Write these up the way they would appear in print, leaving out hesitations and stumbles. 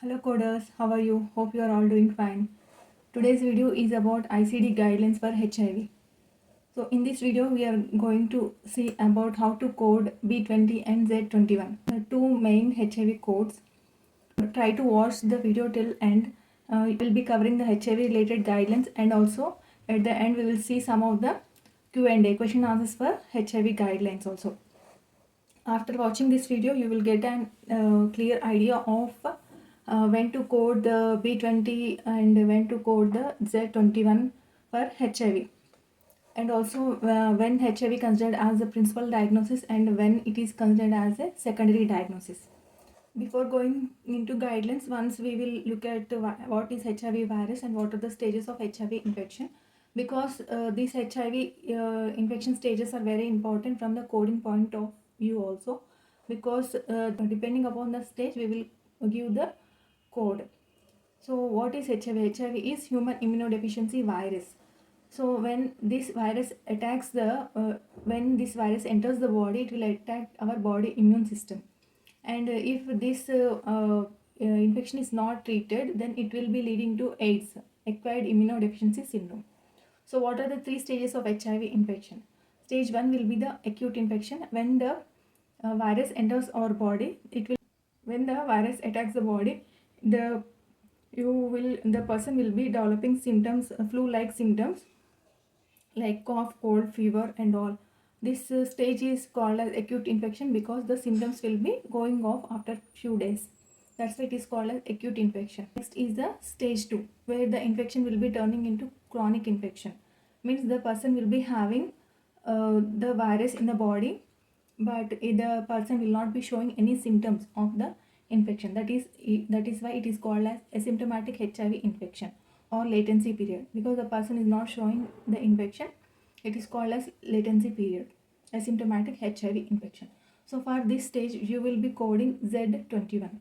Hello coders, how are you? Hope you are all doing fine. Today's video is about ICD guidelines for HIV. So in this video we are going to see about how to code B20 and Z21, the two main HIV codes. Try to watch the video till end. We will be covering the HIV related guidelines, and also at the end we will see some of the Q&A, question answers for HIV guidelines also. After watching this video you will get an clear idea of when to code the B20 and when to code the Z21 for HIV, and also when HIV considered as a principal diagnosis and when it is considered as a secondary diagnosis. Before going into guidelines, once we will look at what is HIV virus and what are the stages of HIV infection, because these HIV infection stages are very important from the coding point of view also, because depending upon the stage we will give the code. So what is HIV? HIV is human immunodeficiency virus. So when this virus attacks when this virus enters the body, it will attack our body immune system. And if this infection is not treated, then it will be leading to AIDS, acquired immunodeficiency syndrome. So what are the three stages of HIV infection? Stage 1 will be the acute infection. When the virus enters our body, when the virus attacks the body, the person will be developing symptoms, flu-like symptoms like cough, cold, fever and all. This stage is called as acute infection because the symptoms will be going off after few days. That's why it is called as acute infection. Next is the stage 2, where the infection will be turning into chronic infection. Means the person will be having the virus in the body, but the person will not be showing any symptoms of the infection. That is why it is called as asymptomatic HIV infection or latency period. Because the person is not showing the infection, it is called as latency period, asymptomatic HIV infection. So for this stage you will be coding Z21,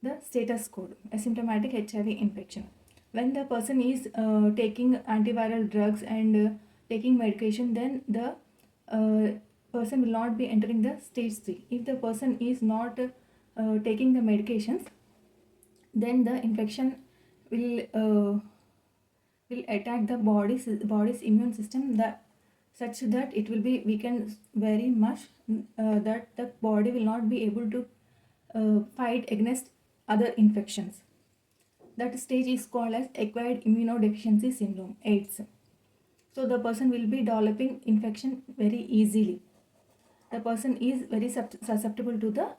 the status code, asymptomatic HIV infection. When the person is taking antiviral drugs and taking medication, then the person will not be entering the stage 3. If the person is not taking the medications, then the infection will attack the body's immune system such that it will be weakened very much, that the body will not be able to fight against other infections. That stage is called as acquired immunodeficiency syndrome, AIDS. So the person will be developing infection very easily. The person is very susceptible to the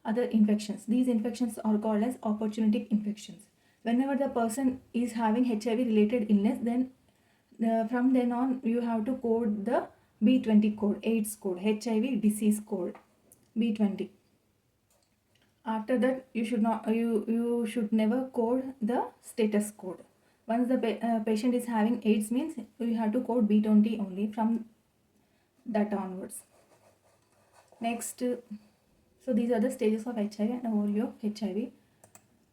other infections. These infections are called as opportunistic infections. Whenever the person is having HIV related illness, then from then on you have to code the B20 code, AIDS code, HIV disease code, B20. After that you should never code the status code. Once the patient is having AIDS, means you have to code B20 only from that onwards. Next, so these are the stages of HIV and overview of HIV.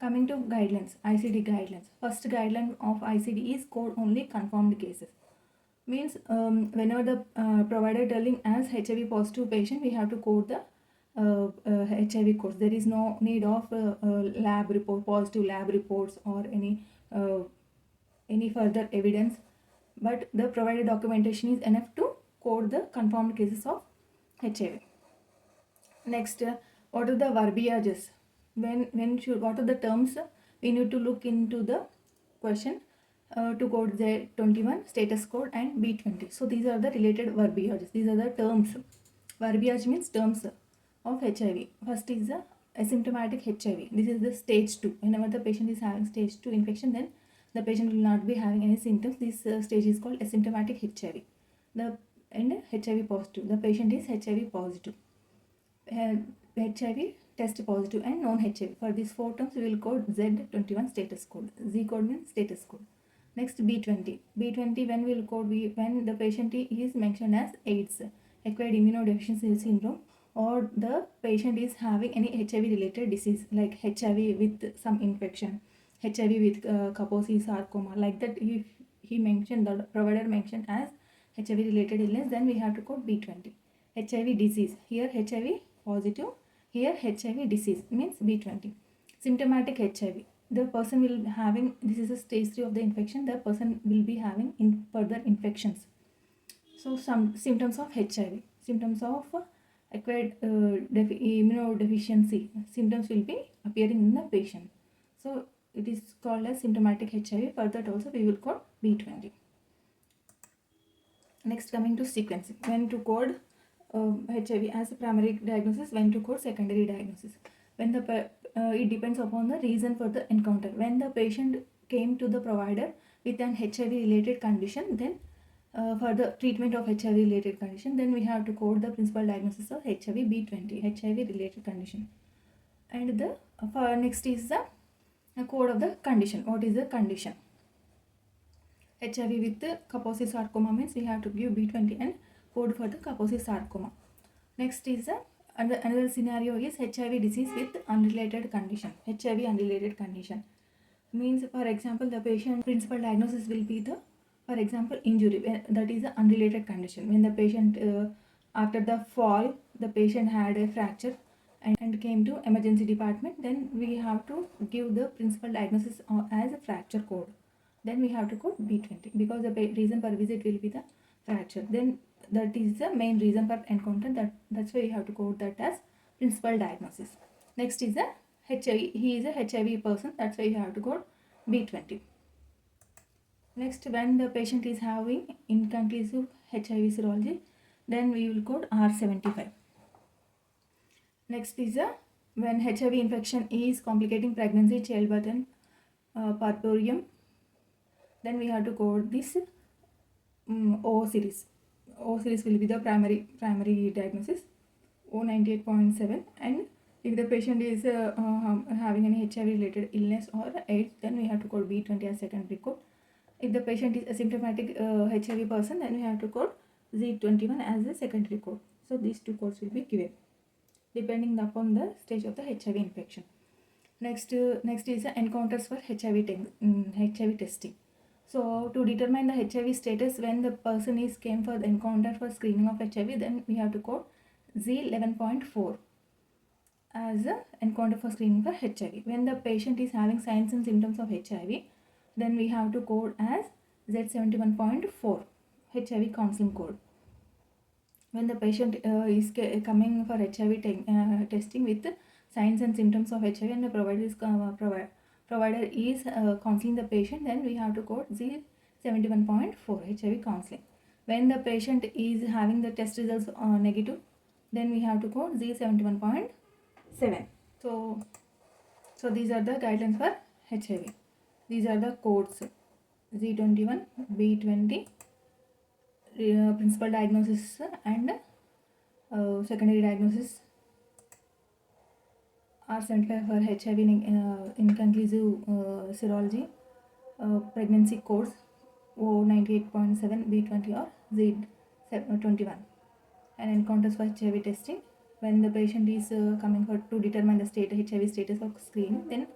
Coming to guidelines, ICD guidelines. First guideline of ICD is code only confirmed cases. Means whenever the provider telling as HIV positive patient, we have to code the HIV codes. There is no need of lab report, positive lab reports or any further evidence, but the provided documentation is enough to code the confirmed cases of HIV. Next, what are the verbiages? What are the terms we need to look into the question to code Z21, status code and B20. So these are the related verbiages. These are the terms. Verbiage means terms of HIV. First is the asymptomatic HIV. This is the stage 2. Whenever the patient is having stage 2 infection, then the patient will not be having any symptoms. This stage is called asymptomatic HIV. And HIV positive. The patient is HIV positive. HIV test positive and non-HIV. For these four terms we will code Z21 status code. Z code means status code. Next, B20. B20 when we will code when the patient is mentioned as AIDS, acquired immunodeficiency syndrome, or the patient is having any HIV related disease like HIV with some infection, HIV with Kaposi sarcoma, like that. If he mentioned, the provider mentioned as HIV related illness, then we have to code B20. HIV disease, here HIV positive, here HIV disease means B20. Symptomatic HIV, the person will having, this is a stage 3 of the infection, the person will be having further infections. So some symptoms of HIV, symptoms of acquired immunodeficiency symptoms will be appearing in the patient. So it is called as symptomatic HIV. For that also we will code B20. Next, coming to sequencing, when to code HIV as a primary diagnosis, when to code secondary diagnosis. When the it depends upon the reason for the encounter. When the patient came to the provider with an HIV related condition, then for the treatment of HIV related condition, then we have to code the principal diagnosis of HIV B20, HIV related condition. And the next is the code of the condition. What is the condition? HIV with the Kaposi sarcoma means we have to give B20 and code for the Kaposi sarcoma. Next is another scenario is HIV disease with unrelated condition. HIV unrelated condition means, for example, the patient principal diagnosis will be the, for example, injury, that is an unrelated condition. When the patient after the fall, the patient had a fracture and came to emergency department, then we have to give the principal diagnosis as a fracture code. Then we have to code B20 because the reason for visit will be the fracture. Then that is the main reason for encounter. That's why we have to code that as principal diagnosis. Next is the HIV. He is a HIV person. That's why you have to code B20. Next, when the patient is having inconclusive HIV serology, then we will code R75. Next is when HIV infection is complicating pregnancy, childbirth and puerperium, then we have to code this O series. O series will be the primary diagnosis, O98.7. And if the patient is having an HIV related illness or AIDS, then we have to code B20 as secondary code. If the patient is asymptomatic HIV person, then we have to code Z21 as a secondary code. So these two codes will be given depending upon the stage of the HIV infection. Next is the encounters for HIV testing. So to determine the HIV status when the person came for the encounter for screening of HIV, then we have to code Z11.4 as a encounter for screening for HIV. When the patient is having signs and symptoms of HIV, then we have to code as Z71.4 HIV counseling code. When the patient is coming for HIV testing with signs and symptoms of HIV and the provider is counseling the patient, then we have to code Z71.4 HIV counseling. When the patient is having the test results negative, then we have to code Z71.7. So these are the guidelines for HIV. These are the codes: Z21, B20, principal diagnosis and secondary diagnosis, R75 for HIV inconclusive serology, pregnancy codes, O98.7, B20 or Z21, and encounters for HIV testing. When the patient is coming for to determine the HIV status of screening, then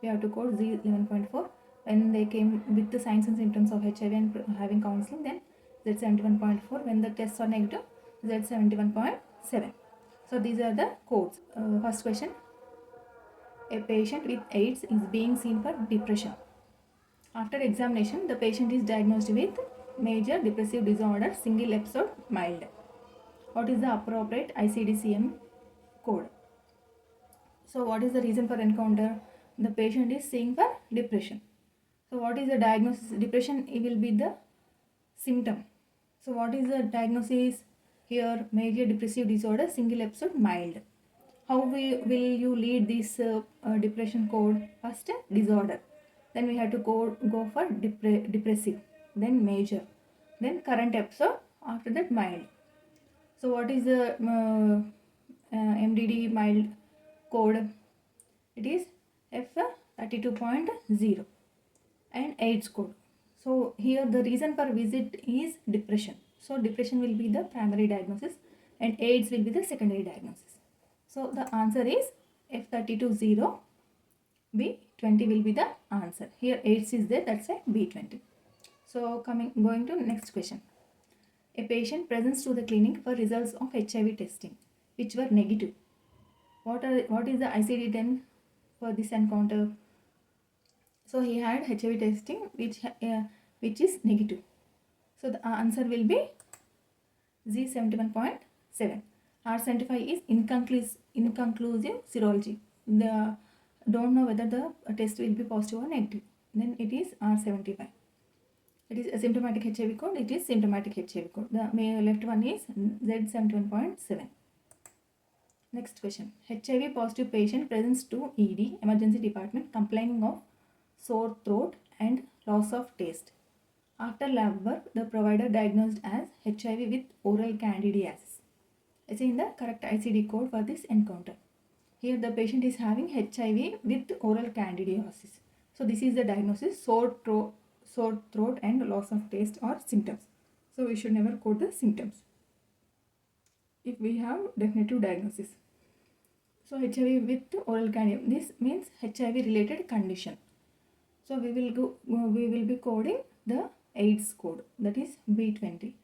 we have to code Z11.4. When they came with the signs and symptoms of HIV and having counseling, then Z71.4. When the tests are negative, Z71.7. So these are the codes. First question: a patient with AIDS is being seen for depression. After examination, the patient is diagnosed with major depressive disorder, single episode, mild. What is the appropriate ICD-CM code? So what is the reason for encounter? The patient is seeing for depression. So what is the diagnosis? Depression, it will be the symptom. So what is the diagnosis here? Major depressive disorder, single episode, mild. How will you lead this depression code? First, disorder. Then we have to go for depressive. Then major. Then current episode. After that, mild. So what is the MDD mild code? It is F32.0 and AIDS code. So here the reason for visit is depression. So depression will be the primary diagnosis and AIDS will be the secondary diagnosis. So the answer is F32.0, B20 will be the answer. Here AIDS is there, that's why B20. So going to next question. A patient presents to the clinic for results of HIV testing which were negative. What is the ICD-10 for this encounter? So he had HIV testing which is negative. So the answer will be Z71.7. R75 is inconclusive serology. The don't know whether the test will be positive or negative. Then it is R75. It is asymptomatic HIV code. It is symptomatic HIV code. The left one is Z71.7. Next question. HIV positive patient presents to ED emergency department complaining of sore throat and loss of taste. After lab work, the provider diagnosed as HIV with oral candidiasis. It's in the correct ICD code for this encounter. Here the patient is having HIV with oral candidiasis. So this is the diagnosis: sore throat and loss of taste or symptoms. So we should never quote the symptoms if we have definitive diagnosis. So HIV with oral candidiasis, this means HIV related condition. So we will be coding the AIDS code, that is B20.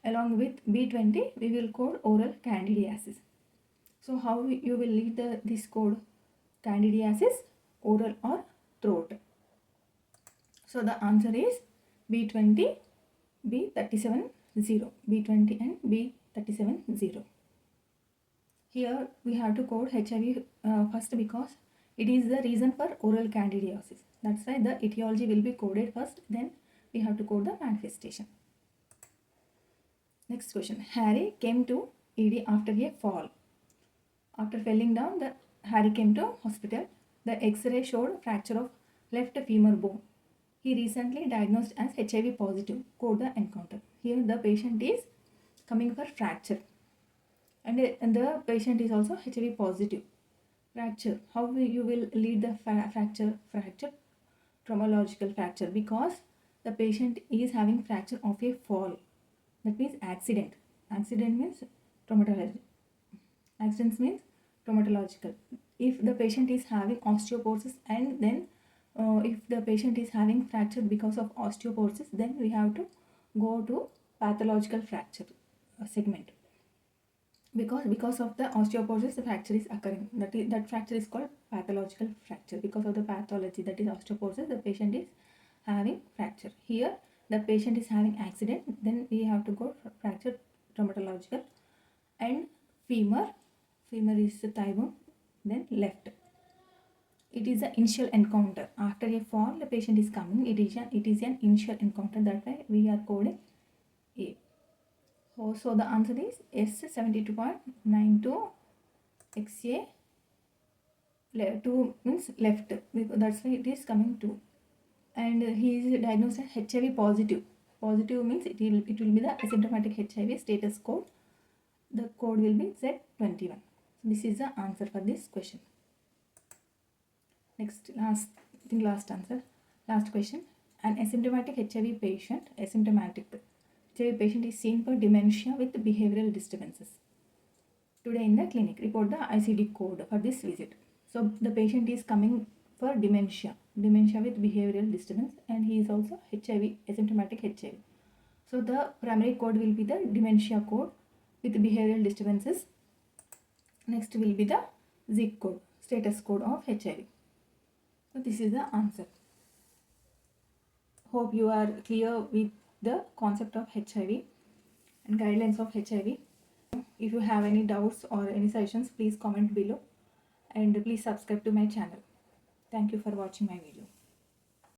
Along with B20 we will code oral candidiasis. So how you will lead this code? Candidiasis, oral or throat. So the answer is B20, B370, B20 and B370. Here we have to code HIV first because it is the reason for oral candidiasis. That's why the etiology will be coded first, then we have to code the manifestation. Next question. Harry came to ED after a fall. After falling down, Harry came to hospital. The X-ray showed fracture of left femur bone. He recently diagnosed as HIV positive. Code the encounter. Here the patient is coming for fracture. And the patient is also HIV positive. Fracture. How you will lead the fracture? Fracture, traumatological fracture, because the patient is having fracture of a fall. That means accident. Accident means traumatology. Accidents means traumatological. If the patient is having osteoporosis and then if the patient is having fracture because of osteoporosis, then we have to go to pathological fracture segment. Because of the osteoporosis, the fracture is occurring. That fracture is called pathological fracture. Because of the pathology, that is osteoporosis, the patient is having fracture. Here the patient is having accident, then we have to go for fracture traumatological. And femur is the thigh bone, then left. It is an initial encounter. After a fall, the patient is coming. It is an initial encounter. That's why we are coding A. So the answer is S72.92 XA. 2 means left. That's why it is coming 2. And he is diagnosed as HIV positive. Positive means it will be the asymptomatic HIV status code. The code will be Z21. This is the answer for this question. Next, last answer. Last question. An asymptomatic HIV patient is seen for dementia with behavioral disturbances. Today in the clinic, report the ICD code for this visit. So the patient is coming for dementia with behavioral disturbance, and he is also HIV, asymptomatic HIV. So the primary code will be the dementia code with behavioral disturbances. Next will be the zip code, status code of HIV. So this is the answer. Hope you are clear with the concept of HIV and guidelines of HIV. If you have any doubts or any suggestions, please comment below, and please subscribe to my channel. Thank you for watching my video.